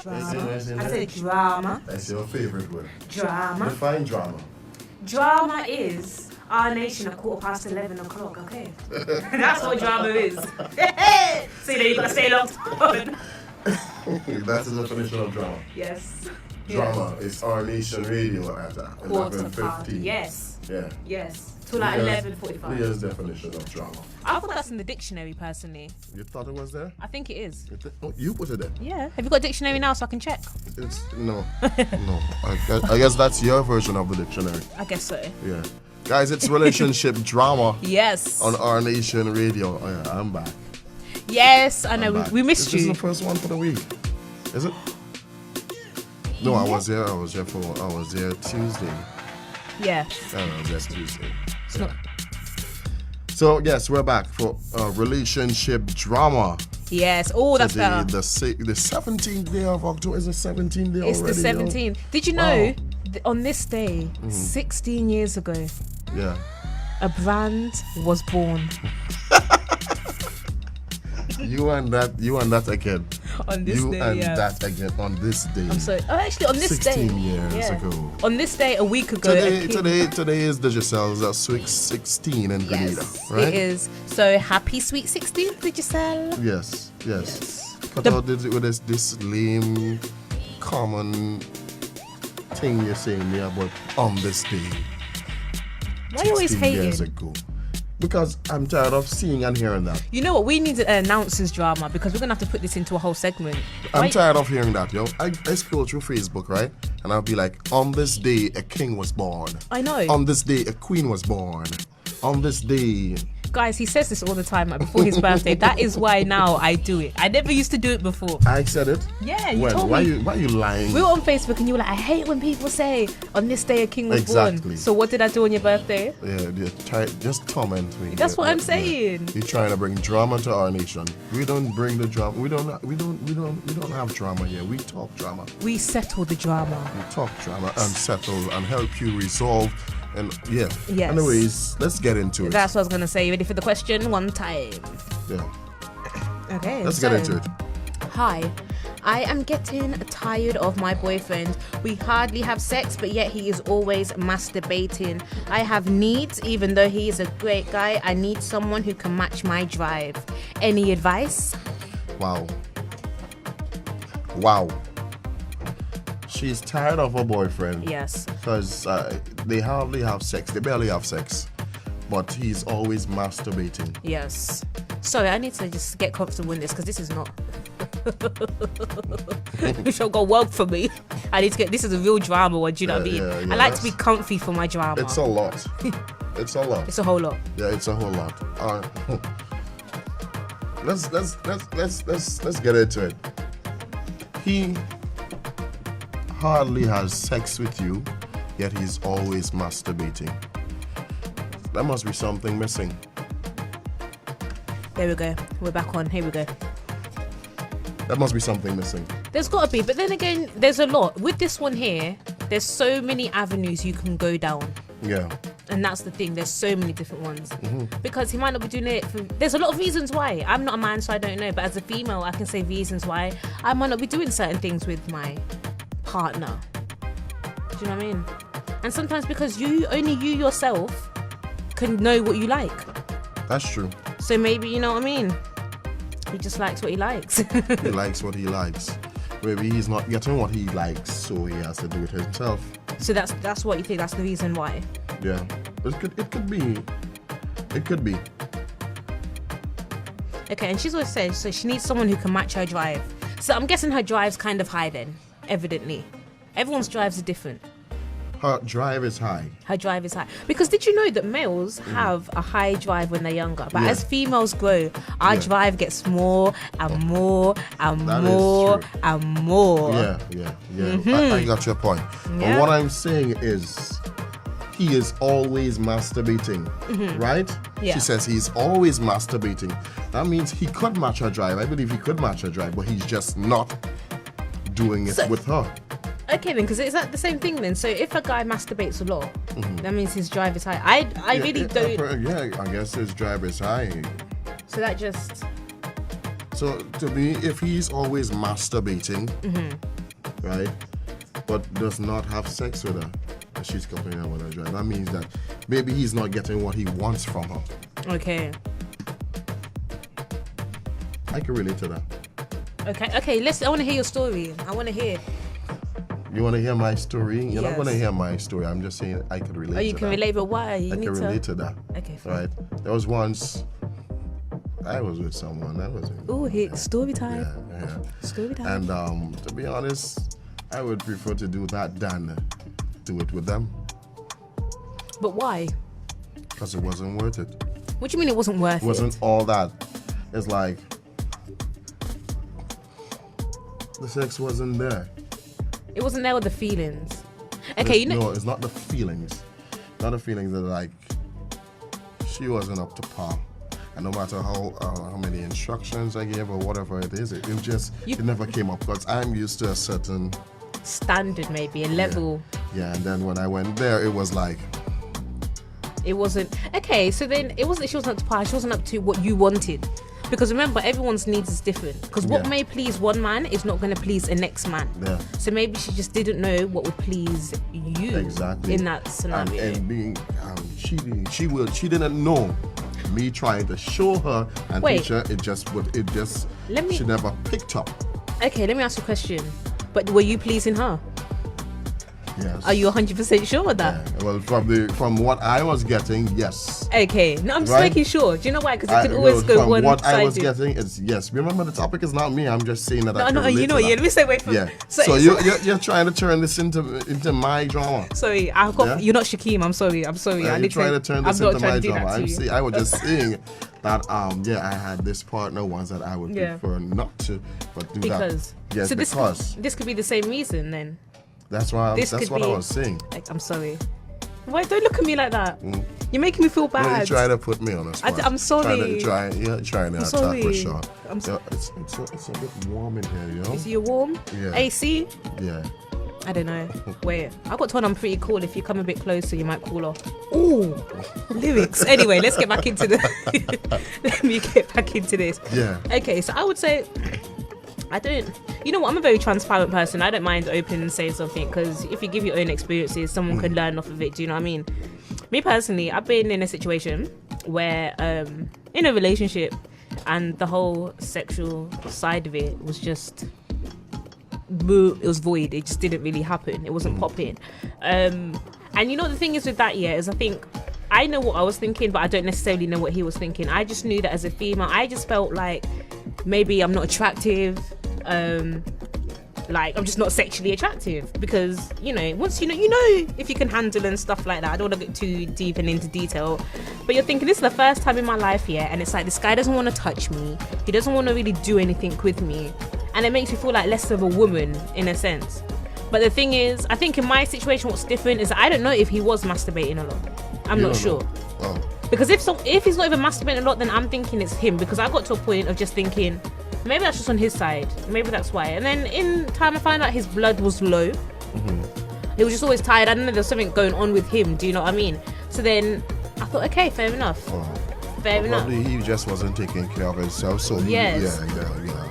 Drama. I said drama. That's your favorite word. Drama. Define drama. Drama is Our Nation at 11:15, okay? That's what drama is. See, there you gotta stay locked on. That's the definition of drama. Yes. Drama is Our Nation Radio at 11:15. Yes. Yeah. Yes. To like 11:45. Leah's definition of drama. I thought that's in the dictionary, personally. You thought it was there? I think it is. You put it there? Yeah. Have you got a dictionary now so I can check? No. I guess that's your version of the dictionary. I guess so. Yeah. Guys, it's relationship drama. Yes. On Our Nation Radio. Oh, yeah, I'm back. Yes, I know. We missed This you. is the first one for the week. Is it? No, I was there Tuesday. Yeah. I was there Tuesday. So yes, we're back for relationship drama. Yes. Oh, that's today, better. the 17th day of October. Is the 17th day It's already? the 17th. Did you know on this day, 16 years ago, Yeah. a brand was born? You and that again. On this day, that again on this day. I'm sorry. Oh, actually, on this 16 day. years ago. On this day, a week ago. Today is the Giselle's sweet 16 in Grenada, Yes, right? it is. So happy sweet 16th, did you say? Yes. But how did it with this lame, common thing you're saying there about on this day? Why are you always 16 years hating? ago. Because I'm tired of seeing and hearing that. You know what? We need an announcer's drama because we're going to have to put this into a whole segment. I'm tired of hearing that, yo. I scroll through Facebook, right? And I'll be like, on this day, a king was born. I know. On this day, a queen was born. On this day... Guys, he says this all the time, like, before his birthday. That is why now I do it. I never used to do it before. I said it? Yeah, you told me. Why are you lying? We were on Facebook and you were like, I hate when people say, on this day a king was born. So what did I do on your birthday? Yeah, just torment me. That's what I'm saying. You're trying to bring drama to our nation. We don't bring the drama. We don't have drama here. We talk drama. We settle the drama. We talk drama and settle and help you resolve. And yeah. Yes. Anyways, let's get into it. That's what I was gonna say. Ready for the question? One time. Yeah. Okay. Let's get into it. Hi. I am getting tired of my boyfriend. We hardly have sex, but yet he is always masturbating. I have needs, even though he is a great guy. I need someone who can match my drive. Any advice? Wow. She's tired of her boyfriend. Yes. Because they hardly have sex. They barely have sex. But he's always masturbating. Yes. Sorry, I need to just get comfortable in this because this is not. It's not gonna work for me. I need to get. This is a real drama one. Do you know what I mean? Yeah, I like to be comfy for my drama. It's a lot. It's a lot. It's a whole lot. Yeah, it's a whole lot. Let's get into it. He hardly has sex with you, yet he's always masturbating. There must be something missing. There we go. We're back on. Here we go. There must be something missing. There's got to be, but then again, there's a lot. With this one here, there's so many avenues you can go down. Yeah. And that's the thing. There's so many different ones. Because he might not be doing it for... There's a lot of reasons why. I'm not a man, so I don't know. But as a female, I can say reasons why I might not be doing certain things with my partner. Do you know what I mean? And sometimes because only you yourself can know what you like. That's true. So maybe, you know what I mean? He just likes what he likes. He likes what he likes. Maybe he's not getting what he likes, so he has to do it himself. So that's what you think. That's the reason why. Yeah, it could be. It could be. Okay, and she's always said so she needs someone who can match her drive. So I'm guessing her drive's kind of high then. Evidently, everyone's drives are different. Her drive is high. Her drive is high. Because did you know that males have a high drive when they're younger? But as females grow, our drive gets more and more and That more is true. and more. Yeah. I got your point. Yeah. But what I'm saying is, he is always masturbating, right? Yeah. She says he's always masturbating. That means he could match her drive. I believe he could match her drive, but he's just not doing it with her. Okay then, because it's like the same thing then. So if a guy masturbates a lot, that means his drive is high. I really don't. Yeah, I guess his drive is high. So that just. So to me, if he's always masturbating, right, but does not have sex with her, and she's complaining about her drive, that means that maybe he's not getting what he wants from her. Okay. I can relate to that. Okay. I want to hear your story. I want to hear. You want to hear my story? You're not Yes. going to hear my story. I'm just saying I could relate to that. Oh, you can relate, but why? You I need can relate to that. Okay, fine. Right? There was once I was with someone. That was Story time. Yeah. Story time. And to be honest, I would prefer to do that than do it with them But why? because it wasn't worth it. What do you mean it wasn't worth It wasn't all that. It's like the sex wasn't there. It wasn't there with the feelings. Okay, No, it's not the feelings. Not the feelings that like she wasn't up to par. And no matter how many instructions I gave or whatever it is, it never came up because I'm used to a certain standard, maybe a level. Yeah, and then when I went there, it was like It wasn't. Okay, so then it wasn't. She wasn't up to par. She wasn't up to what you wanted. Because remember, everyone's needs is different. Because what may please one man is not going to please a next man. Yeah. So maybe she just didn't know what would please you. Exactly. In that scenario. And being, she didn't know. Me trying to show her and teach her, she never picked up. Okay, let me ask you a question. But were you pleasing her? Yes. Are you 100% sure of that? Yeah. Well, from what I was getting, yes. Okay, no, I'm just Right? making sure. Do you know why? Because it could always go one what sided. I was getting is yes. Remember, the topic is not me. I'm just saying that. No, you know, let me stay away from. Yeah. So you're trying to turn this into my drama. Sorry, you're not Shakim. I'm sorry. Yeah, you're trying to turn this into my drama. I was just saying that I had this partner once that I would prefer not to, but do because, that. Yes, so because this could be the same reason then. That's what I was saying. Like, I'm sorry. Why don't look at me like that? You're making me feel bad. You're trying to put me on a spot. I'm sorry. You're trying to attack sorry. for sure. It's a bit warm in here, you know? Is you warm? Yeah. AC? Yeah. I don't know. Wait, I got told I'm pretty cool. If you come a bit closer, you might cool off. Ooh, lyrics. Anyway, let's get back into Let me get back into this. Yeah. Okay, so I would say you know what, I'm a very transparent person. I don't mind open and saying something because if you give your own experiences, someone can learn off of it. Do you know what I mean? Me personally, I've been in a situation where in a relationship and the whole sexual side of it was just it was void. It just didn't really happen. It wasn't popping. And you know what the thing is with that, is I think I know what I was thinking, but I don't necessarily know what he was thinking. I just knew that as a female, I just felt like maybe I'm not attractive. Like I'm just not sexually attractive because once you know if you can handle and stuff like that. I don't want to get too deep and into detail, but you're thinking this is the first time in my life and it's like this guy doesn't want to touch me, he doesn't want to really do anything with me, and it makes me feel like less of a woman in a sense. But the thing is, I think in my situation what's different is I don't know if he was masturbating a lot. I'm not sure. Oh. Because if he's not even masturbating a lot, then I'm thinking it's him, because I got to a point of just thinking maybe that's just on his side. Maybe that's why. And then in time I found out his blood was low. He was just always tired. I don't know, there's something going on with him. Do you know what I mean? So then I thought, okay, fair enough. Fair enough. Probably he just wasn't taking care of himself. So yes. Yeah.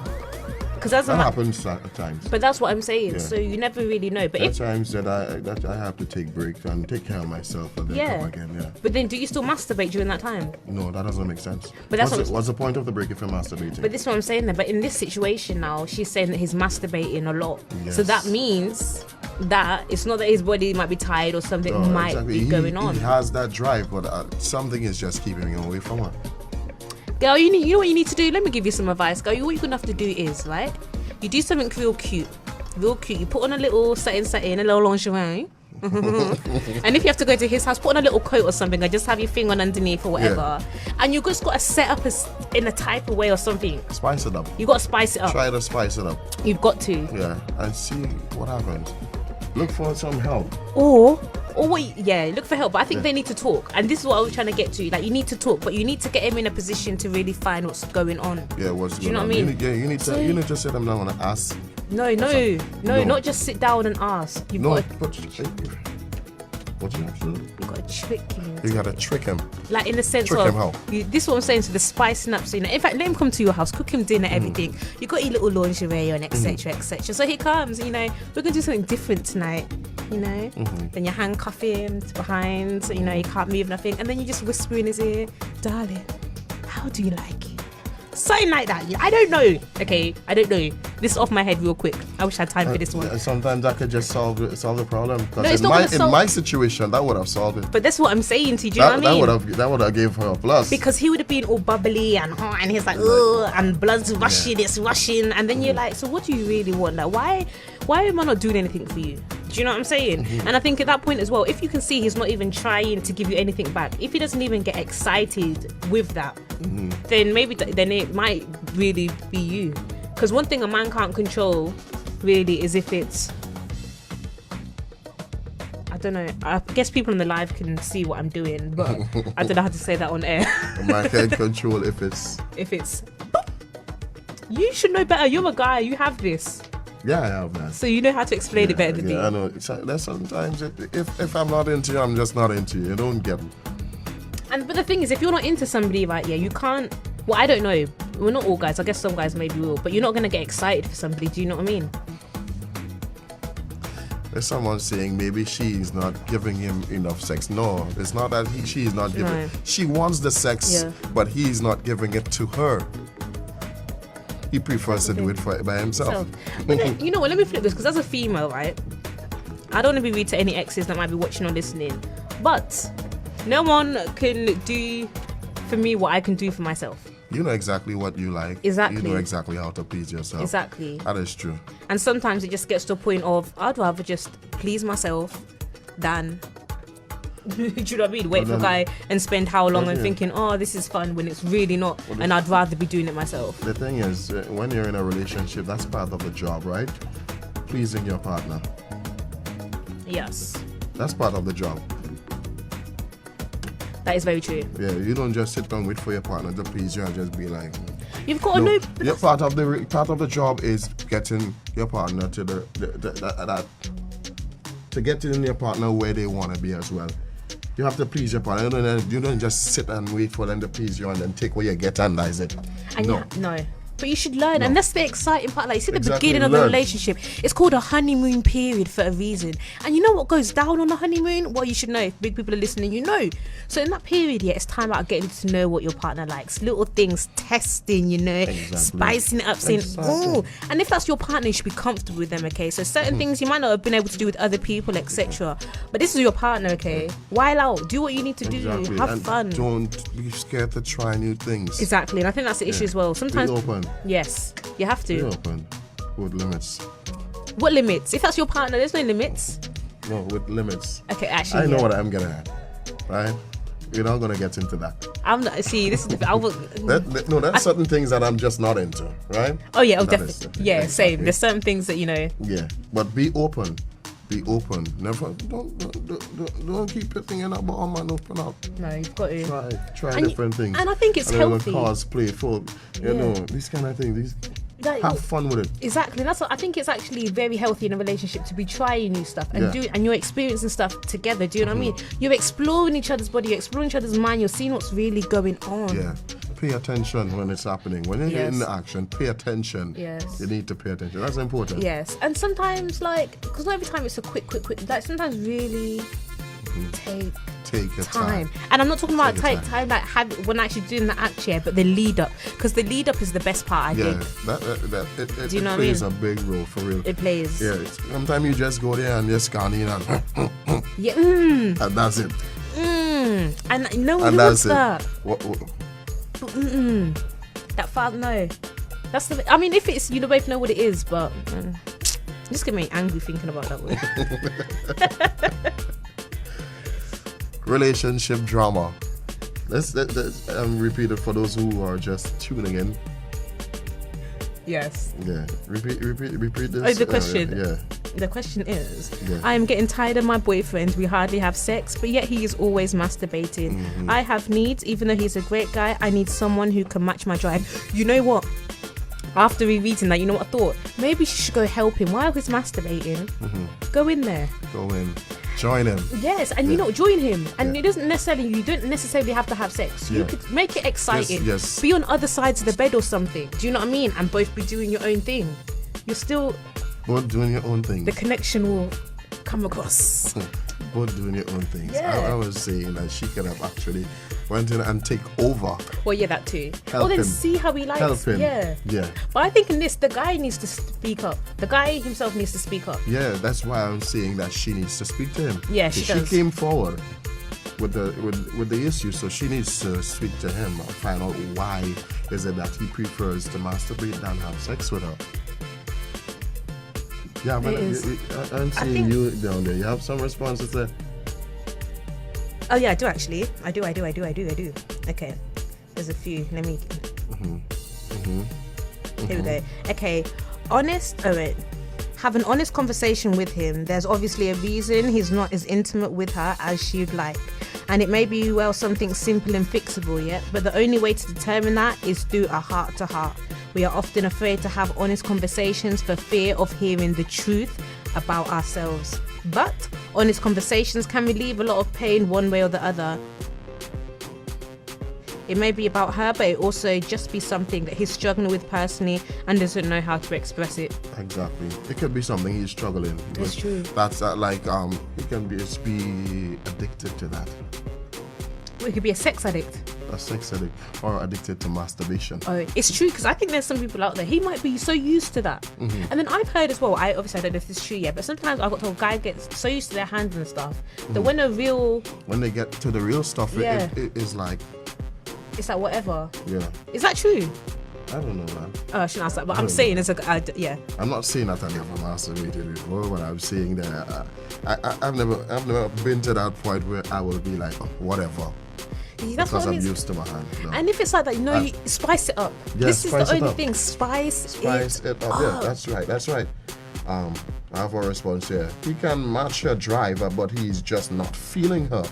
Because that happens at times. But that's what I'm saying. Yeah. So you never really know. But at times that I have to take breaks and take care of myself and then come again. Yeah. But then, do you still masturbate during that time? No, that doesn't make sense. But that's what's the point of the break if you're masturbating? But this is what I'm saying there. But in this situation now, she's saying that he's masturbating a lot. Yes. So that means that it's not that his body might be tired or something might be going on. He has that drive, but something is just keeping him away from her. Girl, you know what you need to do? Let me give you some advice. Girl, what you're going to have to do is, right? You do something real cute. You put on a little satin, a little lingerie. And if you have to go to his house, put on a little coat or something, or just have your thing on underneath or whatever. Yeah. And you just got to set up in a type of way or something. Spice it up. You got to spice it up. Try to spice it up. You've got to. Yeah, and see what happens. Look for some help. Or look for help. But I think they need to talk. And this is what I was trying to get to. Like, you need to talk, but you need to get him in a position to really find what's going on. Yeah, what's going on. Do you know what I mean? You need to sit them down and ask. No, not just sit down and ask. What do you have to do? You got to trick him. You gotta trick him. Like in the sense Trick of him how? This is what I'm saying. So the spicing up. So in fact, let him come to your house, cook him dinner, everything. You got your little lingerie on, etc., etc. So he comes. We're gonna do something different tonight. Then you handcuff him to behind. So, he can't move nothing, and then you just whisper in his ear, "Darling, how do you like it?" Something like that. I don't know. Okay, I don't know. This is off my head real quick. I wish I had time for this one. Sometimes that could just solve the problem. No, it's Because in my situation, that would have solved it. But that's what I'm saying to you. Do you know what I mean? That would have gave her a plus. Because he would have been all bubbly and he's like, oh, and blood's rushing, it's rushing, and then you're like, so what do you really want? Like, why am I not doing anything for you? Do you know what I'm saying? And I think at that point as well, if you can see he's not even trying to give you anything back, if he doesn't even get excited with that, then maybe then it might really be you. Because one thing a man can't control really is if it's, I don't know, I guess people on the live can see what I'm doing, but I don't know how to say that on air. A man can't control if it's you should know better. You're a guy, you have this. Yeah, I have that. So you know how to explain it better than me. I know. There's sometimes if I'm not into you, I'm just not into you. You don't get me. But the thing is, if you're not into somebody, right, you can't. Well, I don't know. We're not all guys. I guess some guys maybe will, but you're not gonna get excited for somebody. Do you know what I mean? There's someone saying maybe she's not giving him enough sex. No, it's not that she's not giving. No. She wants the sex, but he's not giving it to her. He prefers to do it by himself. But then, you know what? Let me flip this, because as a female, right, I don't want to be rude to any exes that might be watching or listening, but no one can do for me what I can do for myself. You know exactly what you like. Exactly. You know exactly how to please yourself. Exactly. That is true. And sometimes it just gets to a point of, I'd rather just please myself than do you know what I mean? Wait for a guy and spend how long and thinking, oh, this is fun, when it's really not, and I'd rather be doing it myself. The thing is, when you're in a relationship, that's part of the job, right? Pleasing your partner. Yes. That's part of the job. That is very true. Yeah, you don't just sit down and wait for your partner to please you and just be like, you've got to know. Your part of the job is getting your partner to to get in your partner where they want to be as well. You have to please your partner. You don't just sit and wait for them to please you and then take what you get and that's it. And no. But you should learn, and that's the exciting part. Like, you see, the beginning of learn. the relationship, it's called a honeymoon period for a reason. And you know what goes down on the honeymoon? Well, you should know. If big people are listening, you know. So in that period, it's time out getting to know what your partner likes. Little things, testing, spicing it up, saying, oh. And if that's your partner, you should be comfortable with them, okay? So certain things you might not have been able to do with other people, etc. But this is your partner, okay? While out, do what you need to do. Have fun. Don't be scared to try new things. Exactly, and I think that's the issue as well. Sometimes. Be open. Yes, you have to. Be open. With limits. What limits? If that's your partner, there's no limits. No, with limits. Okay, actually, I know what I'm gonna have, right? We're not gonna get into that. I'm not. See, this is. I will. There's certain things that I'm just not into, right? Oh yeah, definitely. Yeah, exactly. Same. There's certain things that Yeah, but be open. Be open. Never. Don't keep your thing in a bomb and open up. No, you've got to try different things. And I think it's healthy. Cosplay, folk, these kind of things. Have fun with it. Exactly. That's what I think. It's actually very healthy in a relationship to be trying new stuff and and you're experiencing stuff together. Do you know what I mean? You're exploring each other's body, you're exploring each other's mind, you're seeing what's really going on. Yeah. Pay attention when it's happening. When you're in the action, pay attention. Yes. You need to pay attention. That's important. Yes. And sometimes, because not every time it's a quick. Like sometimes really take your time. And I'm not talking about time like when actually doing the act, but the lead up, because the lead up is the best part. I think. It Do you know plays what I mean? a big role for real. It plays. Yeah. Sometimes you just go there and just scan in and and that's it. And no one wants that. What? That father, no. That's the. I mean, if it's you both know what it is, but just get me angry thinking about that word. Relationship drama. Let's repeat it for those who are just tuning in. Yes. Yeah. Repeat this. Oh, the question. Yeah. The question is, I am getting tired of my boyfriend. We hardly have sex, but yet he is always masturbating. I have needs, even though he's a great guy. I need someone who can match my drive. You know what? after rereading that, you know what I thought? Maybe she should go help him while he's masturbating. Go in there. Go in. Join him. Yes, and you know, join him. And it doesn't necessarily, you don't necessarily have to have sex. You could make it exciting. Yes. Be on other sides of the bed or something. Do you know what I mean? And both be doing your own thing. You're still... Both doing your own thing. The connection will come across. Both doing your own things. Yeah. I was saying that she could have actually went in and take over. Well, yeah, that too. Help then him. see how he likes. Help him. Yeah. Yeah. But I think in this, the guy needs to speak up. The guy himself needs to speak up. Yeah, that's why I'm saying that she needs to speak to him. Yeah, she does. She came forward with the issue, so she needs to speak to him and find out why is it that he prefers to masturbate than have sex with her. Yeah, but I'm seeing you down there. You have some responses there. Oh yeah, I do actually. I do. Okay, there's a few. Let me. Here we go. Okay, honest. Oh wait. Have an honest conversation with him. There's obviously a reason he's not as intimate with her as she'd like. And it may be, well, something simple and fixable, yeah? But the only way to determine that is through a heart-to-heart. We are often afraid to have honest conversations for fear of hearing the truth about ourselves. But honest conversations can relieve a lot of pain one way or the other. It may be about her, but it also just be something that he's struggling with personally and doesn't know how to express it. Exactly. It could be something he's struggling with. That's true. That's he can be addicted to that. Well, he could be a sex addict. A sex addict or addicted to masturbation. Oh, it's true, because I think there's some people out there, he might be so used to that. And then I've heard as well, I don't know if this is true yet, but sometimes I've got told guys get so used to their hands and stuff that when they get to the real stuff, it is like... It's like whatever. Yeah. Is that true? I don't know, man. Oh, I shouldn't ask that, but I'm saying it's yeah. I'm not saying that I never masturbated before, but I'm saying that I've never been to that point where I will be like, oh, whatever. That's because I'm used to my hand. No. And if it's like that, you spice it up. Yeah, this is the only thing. Spice it up. Yeah, that's right. I have a response here. He can match her driver, but he's just not feeling her.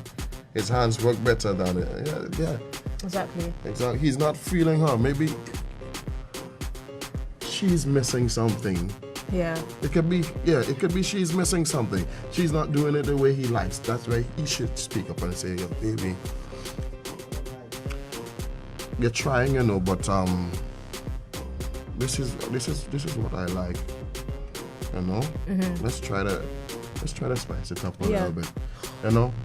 His hands work better than it. Yeah. Exactly. He's not feeling her. Maybe she's missing something. Yeah. It could be she's missing something. She's not doing it the way he likes. That's why he should speak up and say, yo, baby, you're trying, but this is what I like. Let's try to spice it up a little bit.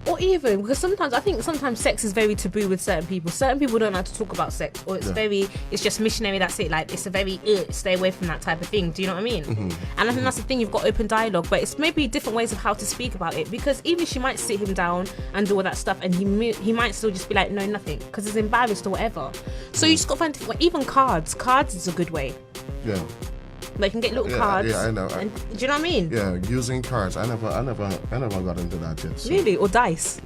Or even, because sometimes sex is very taboo with certain people. Certain people don't like to talk about sex, or it's just missionary, that's it. Like, it's a very, stay away from that type of thing. Do you know what I mean? And I think that's the thing, you've got open dialogue, but it's maybe different ways of how to speak about it, because even she might sit him down and do all that stuff, and he might still just be like, no, nothing, because he's embarrassed or whatever. So you just got to find, even cards is a good way. Yeah. Like, you can get little cards. Yeah, I know. And, do you know what I mean? Yeah, using cards. I never got into that yet. So. Really? Or dice?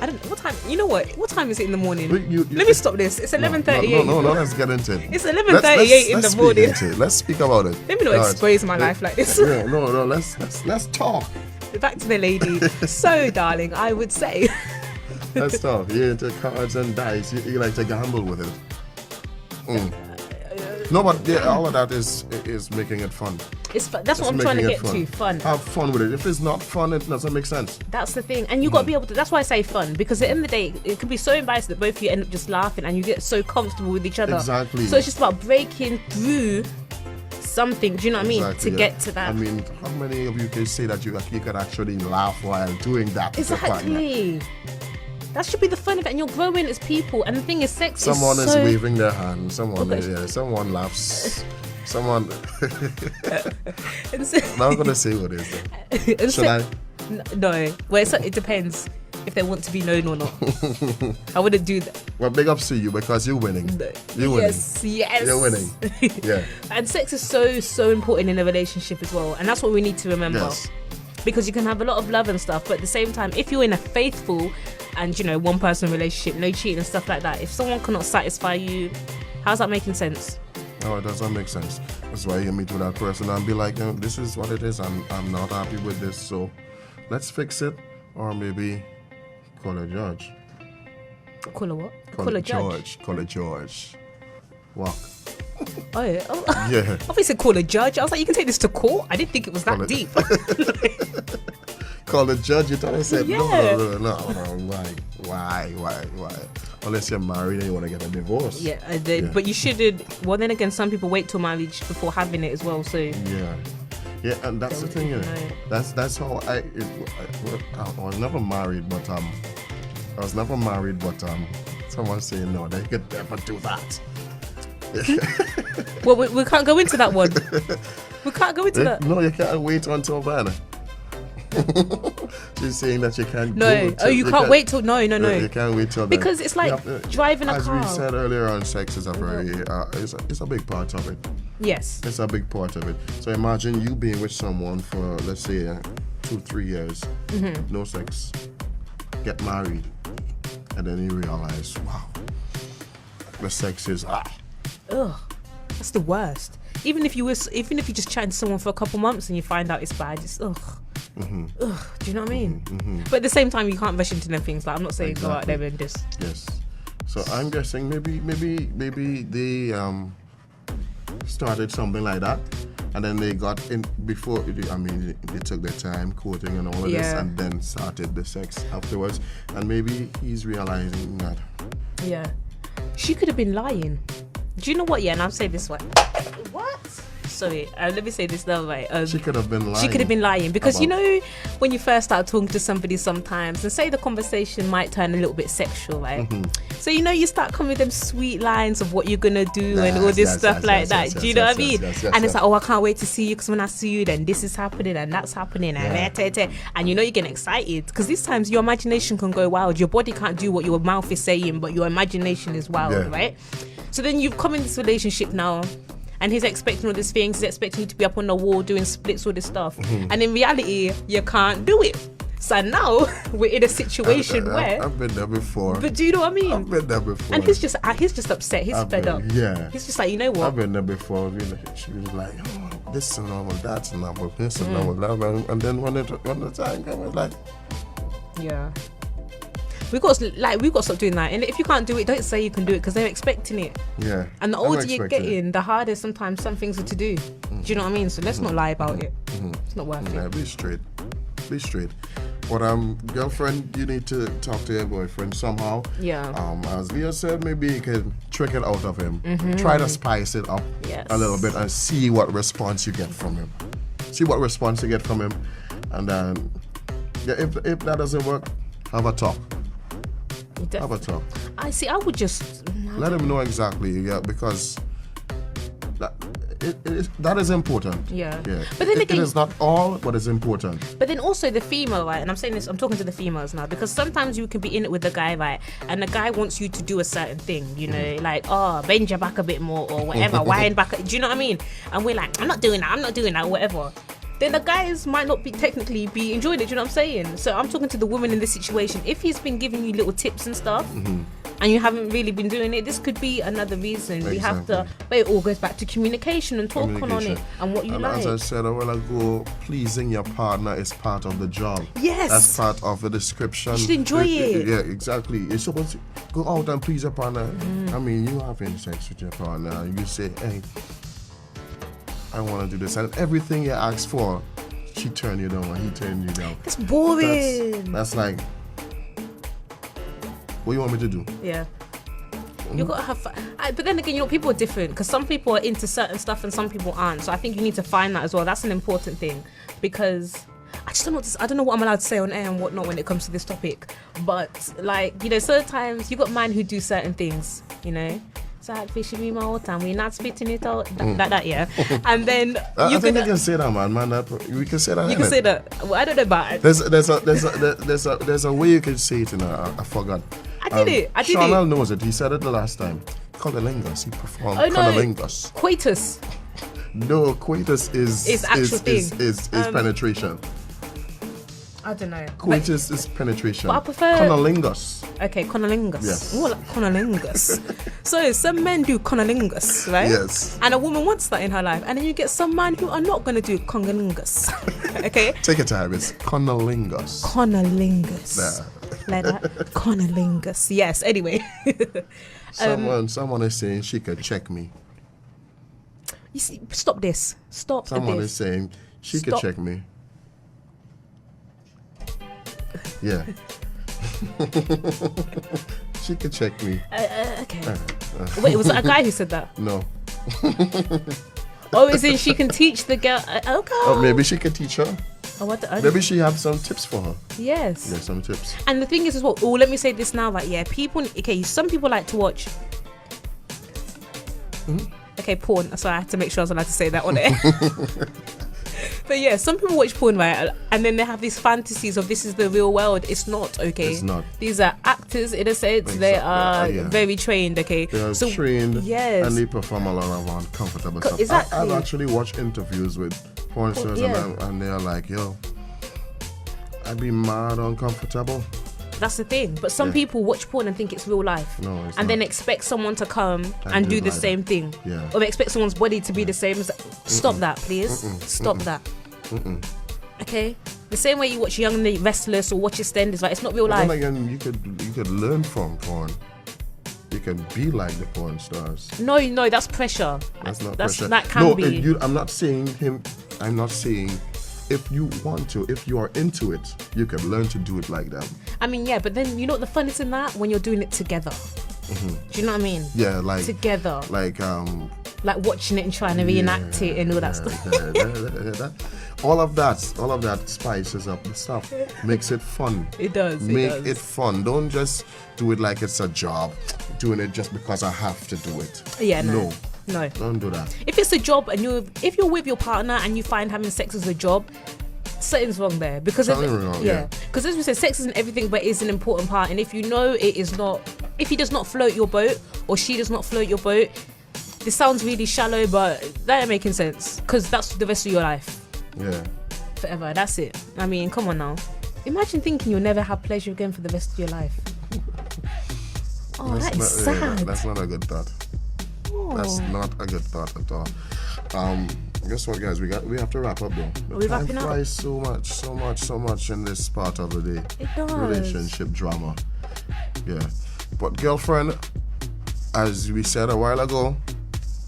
I don't know. What time? You know what? What time is it in the morning? Let me stop this. It's 11:38. No, let's get into it. It's 11:38 in the morning. Let's speak about it. Let me not expose my life like this. Yeah, no, let's talk. Back to the lady. So, darling, I would say. Let's talk. You're into cards and dice. You like to gamble with it. No, but all of that is making it fun. That's what I'm trying to get to. Fun. Have fun with it. If it's not fun, it doesn't make sense. That's the thing. And you got to be able to, that's why I say fun, because at the end of the day, it can be so embarrassing that both of you end up just laughing and you get so comfortable with each other. Exactly. So it's just about breaking through something, do you know what I mean? To get to that. I mean, how many of you can say that you can actually laugh while doing that? Exactly. That should be the fun of it, and you're growing as people. And the thing is, sex someone is waving their hand. Someone laughs. Someone. I'm not gonna say what it is. Should I? No. Well, it depends if they want to be known or not. I wouldn't do that. Well, big ups to you because you're winning. You're winning. Yes. You're winning. Yeah. And sex is so important in a relationship as well, and that's what we need to remember. Yes. Because you can have a lot of love and stuff, but at the same time, if you're in a faithful and one person relationship, no cheating and stuff like that, if someone cannot satisfy you, how's that making sense? No, it doesn't make sense. That's why you meet with that person and be like, this is what it is. I'm not happy with this, so let's fix it, or maybe call a judge. Call a what? Call a judge. Call a judge. Walk. Oh, yeah. Oh. Yeah. Obviously, call a judge. I was like, you can take this to court. I didn't think it was that deep. Call the judge. You thought I said Yeah. no. Why? Unless you're married and you want to get a divorce. Yeah, but you shouldn't. Well, then again, some people wait till marriage before having it as well. So Yeah, and that's the thing. That's how I was never married, but someone saying no, they could never do that. Well, we can't go into that one. We can't go into that. No, you can't wait until then. She's saying that you can't. No, you can't wait till no. You can't wait till then. Because it's like driving a car. As we said earlier on, sex is a very it's a big part of it. Yes, it's a big part of it. So imagine you being with someone for, let's say, 2-3 years, no sex, get married, and then you realize, wow, the sex is ugh, that's the worst. Even if you just chatting to someone for a couple months and you find out it's bad, it's ugh. Ugh, do you know what I mean? But at the same time, you can't rush into them things. Like, I'm not saying go out there and just. Yes. So I'm guessing maybe they started something like that, and then they got in before. I mean, they took their time courting and all of this, and then started the sex afterwards. And maybe he's realizing that. Yeah, she could have been lying. Do you know what? Yeah, and I'll say this way. What? Sorry, let me say this the other way. She could have been lying. She could have been lying because you know when you first start talking to somebody sometimes, and say the conversation might turn a little bit sexual, right? So you start coming with them sweet lines of what you're gonna do and all this stuff like that. Do you know what I mean? And it's like, oh, I can't wait to see you because when I see you, then this is happening and that's happening and you're getting excited because these times your imagination can go wild. Your body can't do what your mouth is saying, but your imagination is wild, right? So then you've come in this relationship now. And he's expecting all these things. He's expecting you to be up on the wall doing splits, all this stuff. And in reality, you can't do it. So now we're in a situation where I've been there before. But do you know what I mean? I've been there before. And he's just upset. He's fed up. Yeah. He's just like, you know what? I've been there before. She was like, oh, this is normal, that's normal, this is normal, and then when the time comes, it's like, yeah. We've got to stop doing that. And if you can't do it, don't say you can do it because they're expecting it. Yeah. And the older you're getting, the harder sometimes some things are to do. Do you know what I mean? So let's not lie about it. It's not worth it. Be straight. But girlfriend, you need to talk to your boyfriend somehow. Yeah. As Leah said, maybe you can trick it out of him. Try to spice it up a little bit and see what response you get from him. And then, if that doesn't work, have a talk. Have a talk. I would just let him know exactly, because that is important. Yeah. But then again, it is not all, but it's important. But then also the female, right? And I'm saying this, I'm talking to the females now, because sometimes you can be in it with the guy, right? And the guy wants you to do a certain thing, like, oh, bend your back a bit more or whatever, wind back. Do you know what I mean? And we're like, I'm not doing that, whatever. Then the guys might not technically be enjoying it, do you know what I'm saying? So I'm talking to the woman in this situation. If he's been giving you little tips and stuff, and you haven't really been doing it, this could be another reason. Exactly. We have to, but it all goes back to communication and talking on it and what you like. As I said a while ago, pleasing your partner is part of the job. Yes. That's part of the description. You should enjoy it. Yeah, exactly. You're supposed to go out and please your partner. I mean, you having sex with your partner and you say, hey, I want to do this, and everything you ask for, she turn you down or he turn you down. It's boring. That's like, what you want me to do? Yeah. You gotta have fun. But then again, people are different because some people are into certain stuff and some people aren't. So I think you need to find that as well. That's an important thing because I just don't know. I don't know what I'm allowed to say on air and whatnot when it comes to this topic. But sometimes you got men who do certain things. Sad fishing me all the time. We're not spitting it out. That, yeah. And then I think I can say that, man. We can say that. You can say that. Well, I don't know about it. There's a way you can say it. I forgot. I did it. Chanel knows it. He said it the last time. Cunnilingus. He performed cunnilingus. Coitus. No, coitus is actual thing. Is penetration. I don't know. Coitus is penetration. But I prefer cunnilingus. Okay, cunnilingus. Yes. Oh, like cunnilingus. So some men do cunnilingus, right? Yes. And a woman wants that in her life, and then you get some men who are not going to do cunnilingus. Okay. Take your time. It's cunnilingus. Cunnilingus. Like that. Cunnilingus. Yes. Anyway. Someone is saying she could check me. You see, stop this. Stop Someone this. is saying she could Stop. check me. Yeah. She could check me. Okay. Wait, was it a guy who said that? No. Oh, is it she can teach the girl? Okay. Oh, maybe she could teach her. Oh, what the, Maybe she have some tips for her. yes. Yeah, some tips. And the thing is as well, oh, let me say this now, like, yeah, people, okay, some people like to watch, okay, porn, so I had to make sure I was allowed to say that on air. But yeah, some people watch porn, right, and then they have these fantasies of this is the real world. It's not, okay? It's not. These are actors, in a sense. Exactly. They are Yeah. very trained, okay? They are So, trained, yes. and they perform a lot of uncomfortable stuff. exactly. I've actually watched interviews with porn stars, yeah. and they're like, yo, I'd be mad uncomfortable. That's the thing. But some Yeah. people watch porn and think it's real life. No, it's and then not. expect someone to come and do the like same thing. Yeah. Or they expect someone's body to be the same as. Stop that, please. Stop that. Okay? The same way you watch Young and the Restless or watch EastEnders, like, it's not real But life. then again, you could learn from porn. You can be like the porn stars. No, that's pressure. That's not pressure. That can No, be. I'm not saying him. I'm not saying if you want to, if you are into it, you can learn to do it like them. I mean, yeah, but then you know what the fun is in that? When you're doing it together. Do you know what I mean? Yeah, like Together. like Like watching it and trying to reenact it and all that stuff. all of that spices up the stuff, makes it fun. It does. Make it does. it fun. Don't just do it like it's a job. Doing it just because I have to do it. Yeah, no. Don't do that. If it's a job and if you're with your partner and you find having sex as a job, something's wrong there. Because Something wrong, yeah. Because as we said, sex isn't everything, but it's an important part. And if you know it is not, if he does not float your boat or she does not float your boat, this sounds really shallow, but that ain't making sense. Because that's the rest of your life. Yeah. Forever. That's it. I mean, come on now. Imagine thinking you'll never have pleasure again for the rest of your life. Oh, that is sad. That's not a good thought. Oh. That's not a good thought at all. Guess what, guys? We have to wrap up though. Are we Time wrapping up? flies so much in this part of the day. It does. Relationship drama. Yeah. But girlfriend, as we said a while ago,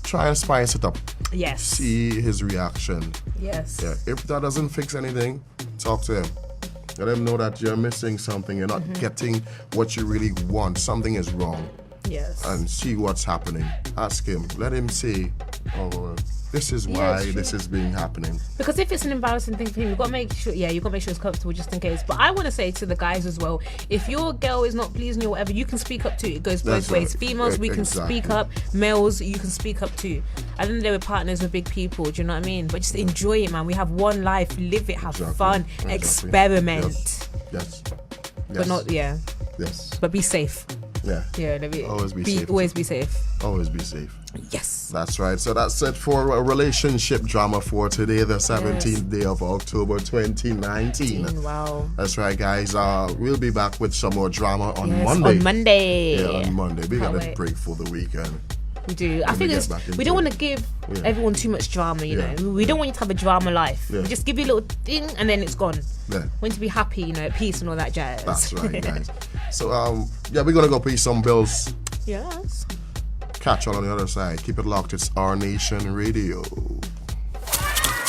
try and spice it up. Yes. See his reaction. Yes. Yeah. If that doesn't fix anything, talk to him. Let him know that you're missing something. You're not getting what you really want. Something is wrong. Yes. And see what's happening. Ask him. Let him say, oh, this is why true. this is being happening. Because if it's an embarrassing thing for him, you've got to make sure, you've got to make sure it's comfortable just in case. But I want to say to the guys as well, if your girl is not pleasing you or whatever, you can speak up too. It goes both That's ways. right. Females, we can Exactly. speak up. Males, you can speak up too. I think they were partners with big people, do you know what I mean? But just enjoy it, man. We have one life. Live it, have Exactly. fun, Exactly. experiment. Yes. But not, Yes. but be safe. Yeah. Yeah, let me, Always be safe. Always be safe. Always be safe. Yes. That's right. So that's it for a relationship drama for today, the 17th day of October 2019. Wow. That's right, guys. We'll be back with some more drama on Yes, Monday. on Monday. Yeah, on Monday. We got Can't a wait. break for the weekend. We do. I we think get it's, back we into don't want it. to give Yeah. everyone too much drama, you Yeah. know. We don't want you to have a drama life. Yeah. We just give you a little thing and then it's gone. Yeah. We want you to be happy, you know, at peace and all that jazz. That's right, guys. So, we're going to go pay some bills. Yes. Catch y'all on the other side. Keep it locked. It's Our Nation Radio.